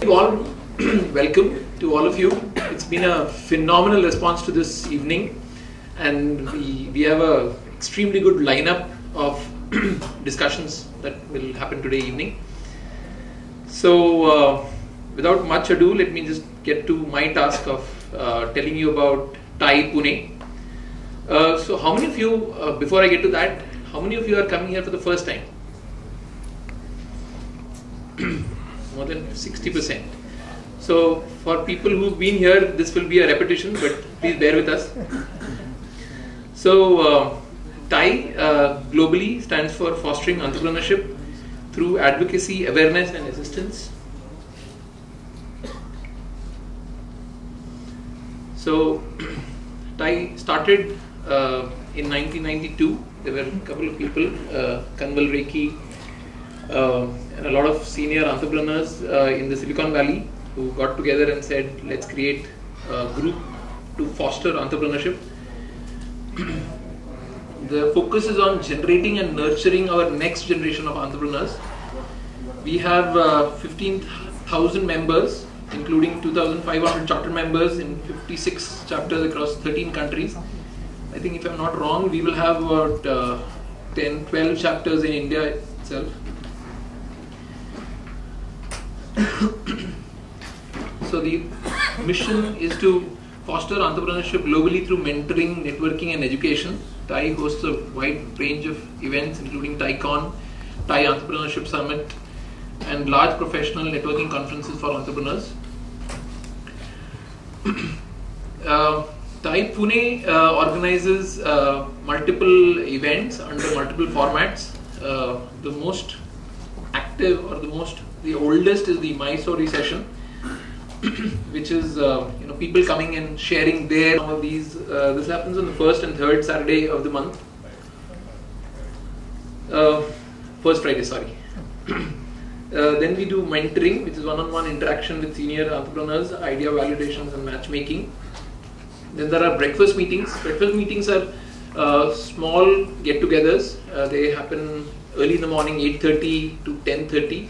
Warm welcome to all of you. It's been a phenomenal response to this evening, and we have a extremely good lineup of discussions that will happen today evening. So without much ado, let me just get to my task of telling you about TiE Pune. So how many of you, before I get to that, how many of you are coming here for the first time? More than 60%. So for people who've been here, this will be a repetition, but please bear with us. So TiE globally stands for Fostering Entrepreneurship through Advocacy, Awareness and Assistance. So TiE started in 1992. There were a couple of people, Kanwal Reiki, and a lot of senior entrepreneurs in the Silicon Valley who got together and said, let's create a group to foster entrepreneurship. The focus is on generating and nurturing our next generation of entrepreneurs. We have 15,000 members, including 2,500 charter members in 56 chapters across 13 countries. I think if I'm not wrong, we will have about 10, 12 chapters in India itself. So the mission is to foster entrepreneurship globally through mentoring, networking and education. TiE hosts a wide range of events including TiECon, TiE Entrepreneurship Summit and large professional networking conferences for entrepreneurs. TiE Pune organizes multiple events under multiple formats. The most active or the oldest is the My Story session, which is people coming and sharing their some of these. This happens on the first and third Saturday of the month. First Friday, sorry. Then we do mentoring, which is one-on-one interaction with senior entrepreneurs, idea validations and matchmaking. Then there are breakfast meetings. Breakfast meetings are small get-togethers. They happen early in the morning, 8:30 to 10:30.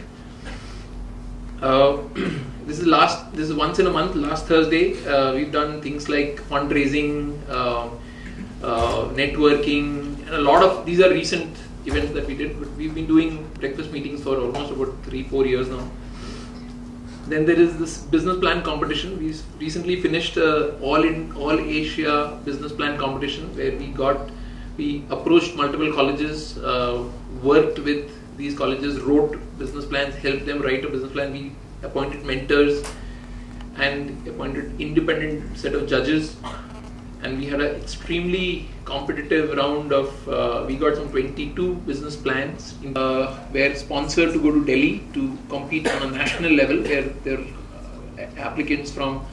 This is once in a month. Last Thursday, we've done things like fundraising, networking, and a lot of these are recent events that we did. But we've been doing breakfast meetings for almost about 3-4 years now. Then there is this business plan competition. We recently finished all Asia business plan competition where we approached multiple colleges, worked with these colleges, wrote business plans, helped them write a business plan. We appointed mentors and appointed independent set of judges, and we had an extremely competitive round of we got some 22 business plans were sponsored to go to Delhi to compete on a national level where there are applicants from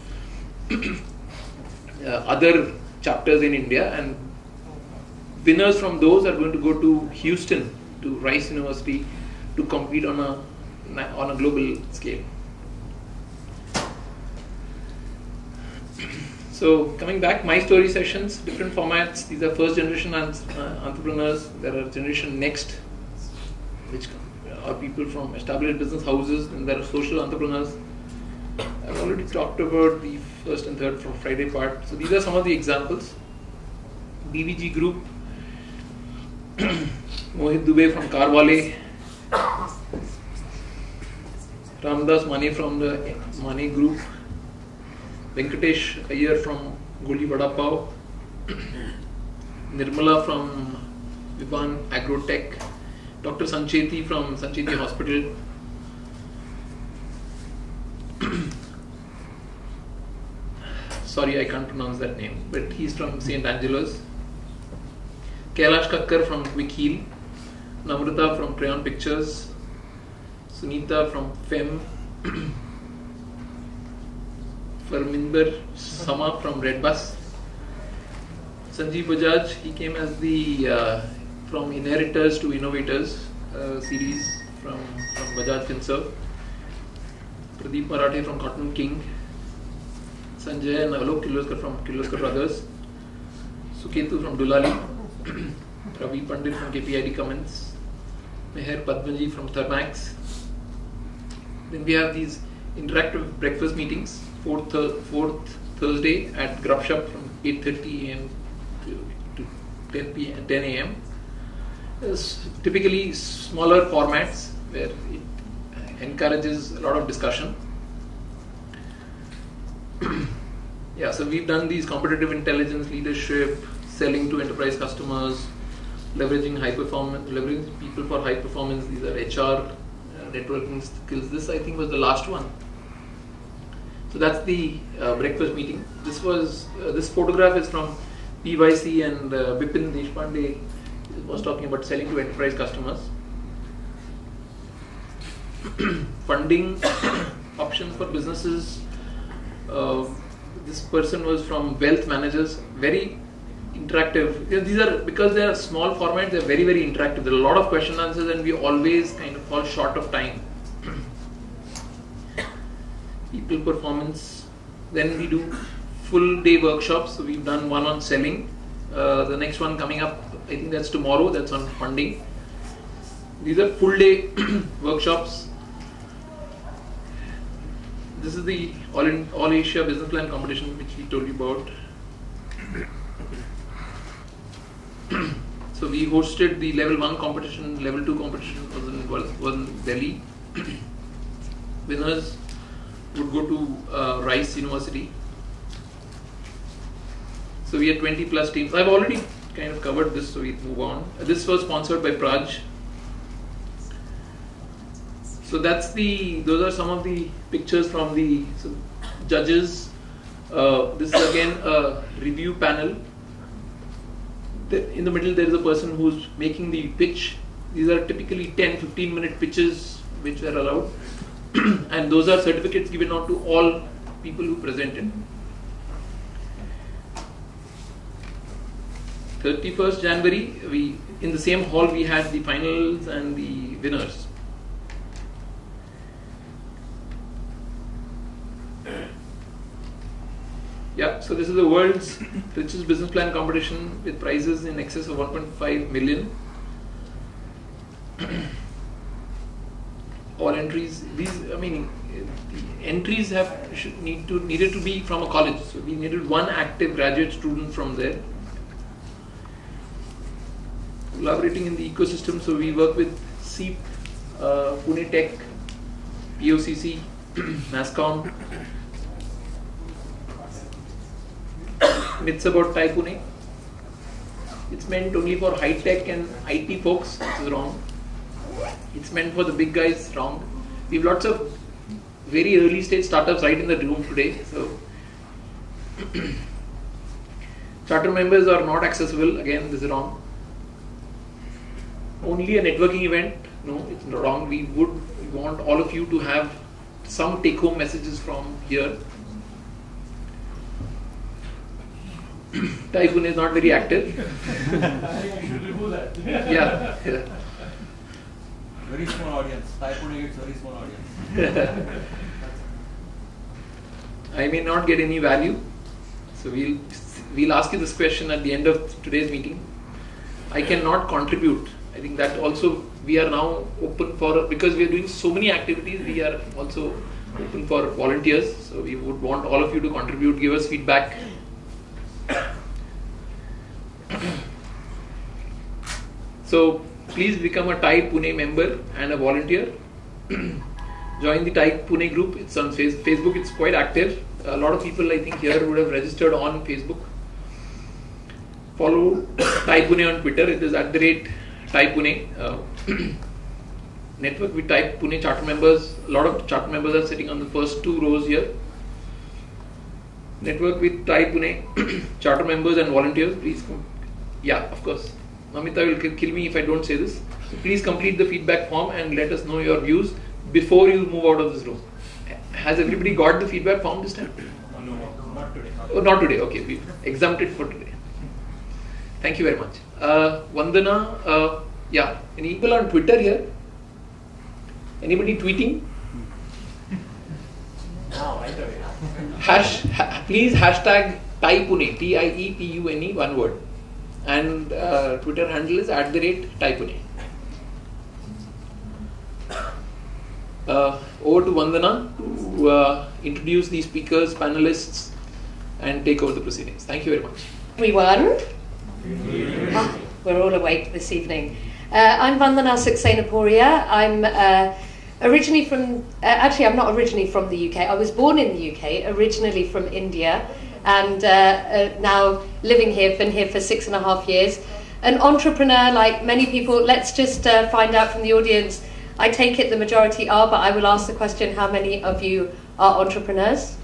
other chapters in India, and winners from those are going to go to Houston to Rice University to compete on a global scale. So coming back, My Story sessions, different formats. These are first generation entrepreneurs. There are generation next, which are people from established business houses, and there are social entrepreneurs. I've already talked about the first and third from Friday part. So these are some of the examples. BVG Group, Mohit Dubey from Carwale, Ramdas Mane from the Mane Group, Venkatesh Iyer from Goli Vada Pav, Nirmala from Vivan Agrotech, Dr. Sancheti from Sancheti Hospital, sorry I can't pronounce that name, but he's from St. Angelo's, Kailash Kakkar from Quick Heal, Namrata from Crayon Pictures, Sunita from FEM, Farminder Sama from Red Bus, Sanjeev Bajaj, he came as the from Inheritors to Innovators series from Bajaj Finserv, Pradeep Marathe from Cotton King, Sanjay and Alok Kirloskar from Kirloskar Brothers, Suketu from Dulali, Ravi Pandit from KPID Cummins, Meher Padmanji from Thermax. Then we have these interactive breakfast meetings, fourth Thursday at Grub Shop from 8:30 a.m. to 10 a.m. Typically smaller formats where it encourages a lot of discussion. Yeah, so we've done these competitive intelligence, leadership, selling to enterprise customers, leveraging high performance, leveraging people for high performance. These are HR, networking skills. This I think was the last one. So that's the breakfast meeting. This was this photograph is from PYC and Bipin Deshpande was talking about selling to enterprise customers. Funding options for businesses. This person was from wealth managers. Very interactive. These are, because they are small formats, they are very, very interactive. There are a lot of question and answers, and we always kind of fall short of time. People performance. Then we do full day workshops. So we've done one on selling. The next one coming up, I think that's tomorrow. That's on funding. These are full day workshops. This is the All Asia Business Plan competition which we told you about. So we hosted the level 1 competition, level 2 competition was in Delhi. Winners would go to Rice University. So we had 20 plus teams. I've already kind of covered this, so we move on. This was sponsored by Praj. So those are some of the pictures from the judges. This is again a review panel. In the middle there is a person who's making the pitch. These are typically 10-15 minute pitches which are allowed. And those are certificates given out to all people who presented. 31st January, in the same hall we had the finals and the winners. Yeah, so this is the world's richest business plan competition with prizes in excess of 1.5 million. All entries, the entries needed to be from a college. So we needed one active graduate student from there. Collaborating in the ecosystem, so we work with SEEP, Pune Tech, POCC, MASCOM. Myths about TiE Pune. It's meant only for high tech and IT folks, which is wrong. It's meant for the big guys, wrong. We have lots of very early stage startups right in the room today. So charter members are not accessible. Again, this is wrong. Only a networking event. No, it's wrong. We want all of you to have some take-home messages from here. TiE Pune is not very active. You should remove that. Yeah. Very small audience. TiE Pune gets very small audience. I may not get any value, so we'll ask you this question at the end of today's meeting. I cannot contribute. I think that also we are now open for, because we are doing so many activities, we are also open for volunteers. So we would want all of you to contribute, give us feedback. So please become a TiE Pune member and a volunteer. Join the TiE Pune group. It's on Facebook. It's quite active. A lot of people I think here would have registered on Facebook. Follow TiE Pune on Twitter. It is @TiE Pune. Network with TiE Pune charter members. A lot of charter members are sitting on the first 2 rows here. Network with TiE Pune charter members and volunteers. Please come. Yeah, of course. Mamita will kill me if I don't say this. So please complete the feedback form and let us know your views before you move out of this room. Has everybody got the feedback form this time? No, not today. Oh, not today. Okay, we exempted for today. Thank you very much. Vandana, yeah, any people on Twitter here? Anybody tweeting? No, right away. Please hashtag TiE Pune, TiEPUNE, one word. And Twitter handle is @TiE Pune. Over to Vandana to introduce the speakers, panelists, and take over the proceedings. Thank you very much. Everyone. We're all awake this evening. I'm Vandana Saxena-Poria. I'm originally from, actually I'm not originally from the UK. I was born in the UK, originally from India, and now living here, been here for 6.5 years. An entrepreneur, like many people. Let's just find out from the audience. I take it the majority are, but I will ask the question, how many of you are entrepreneurs?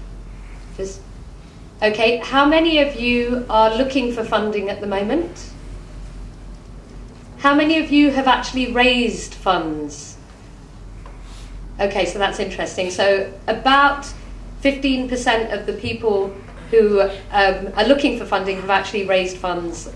Just, okay, how many of you are looking for funding at the moment? How many of you have actually raised funds? Okay, so that's interesting. So about 15% of the people who are looking for funding have actually raised funds.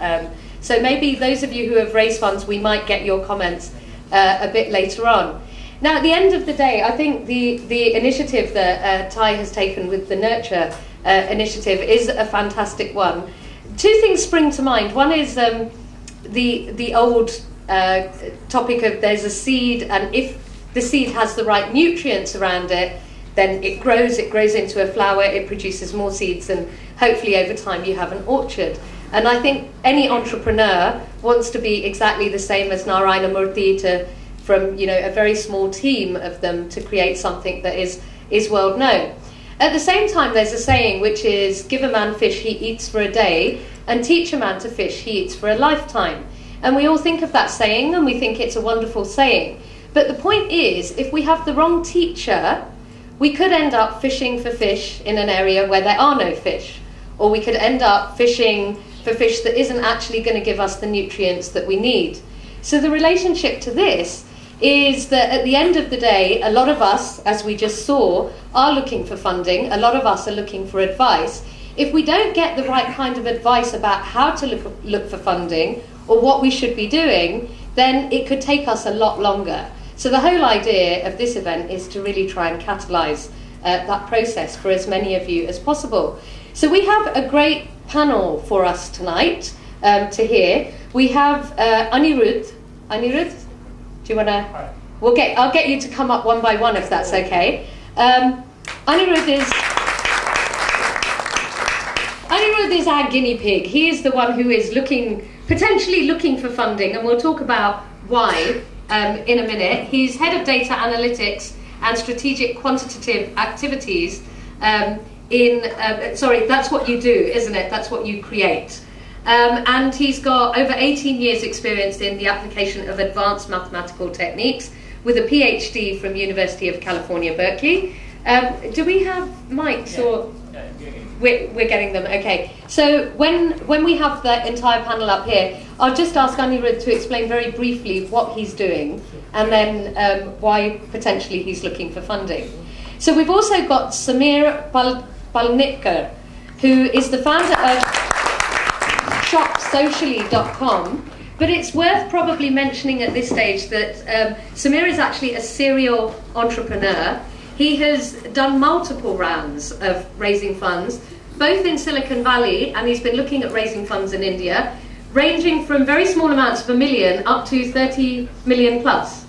So maybe those of you who have raised funds, we might get your comments a bit later on. Now, at the end of the day, I think the initiative that TiE has taken with the Nurture initiative is a fantastic one. Two things spring to mind. One is the old topic of there's a seed, and if the seed has the right nutrients around it, then it grows into a flower, it produces more seeds, and hopefully over time you have an orchard. And I think any entrepreneur wants to be exactly the same as Narayana Murthy, from a very small team of them to create something that is world known. At the same time, there's a saying which is, give a man fish, he eats for a day, and teach a man to fish, he eats for a lifetime. And we all think of that saying, and we think it's a wonderful saying. But the point is, if we have the wrong teacher, we could end up fishing for fish in an area where there are no fish. Or we could end up fishing for fish that isn't actually going to give us the nutrients that we need. So the relationship to this is that at the end of the day, a lot of us, as we just saw, are looking for funding. A lot of us are looking for advice. If we don't get the right kind of advice about how to look for funding or what we should be doing, then it could take us a lot longer. So the whole idea of this event is to really try and catalyse that process for as many of you as possible. So we have a great panel for us tonight to hear. We have Anirudh. Anirudh, do you want to? I'll get you to come up one by one if that's okay. Anirudh is our guinea pig. He is the one who is potentially looking for funding, and we'll talk about why in a minute. He's head of data analytics and strategic quantitative activities. Sorry, that's what you do, isn't it? That's what you create. And he's got over 18 years experience in the application of advanced mathematical techniques with a PhD from University of California, Berkeley. Do we have mics? Yeah. Or we're getting them, okay. So when we have the entire panel up here, I'll just ask Anirudh to explain very briefly what he's doing and then why potentially he's looking for funding. So we've also got Samir Palnitkar, who is the founder of shopsocially.com, but it's worth probably mentioning at this stage that Samir is actually a serial entrepreneur. He has done multiple rounds of raising funds, both in Silicon Valley, and he's been looking at raising funds in India, ranging from very small amounts of $1 million up to 30 million plus,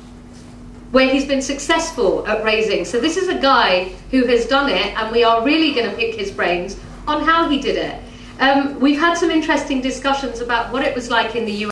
where he's been successful at raising. So this is a guy who has done it, and we are really going to pick his brains on how he did it. We've had some interesting discussions about what it was like in the US.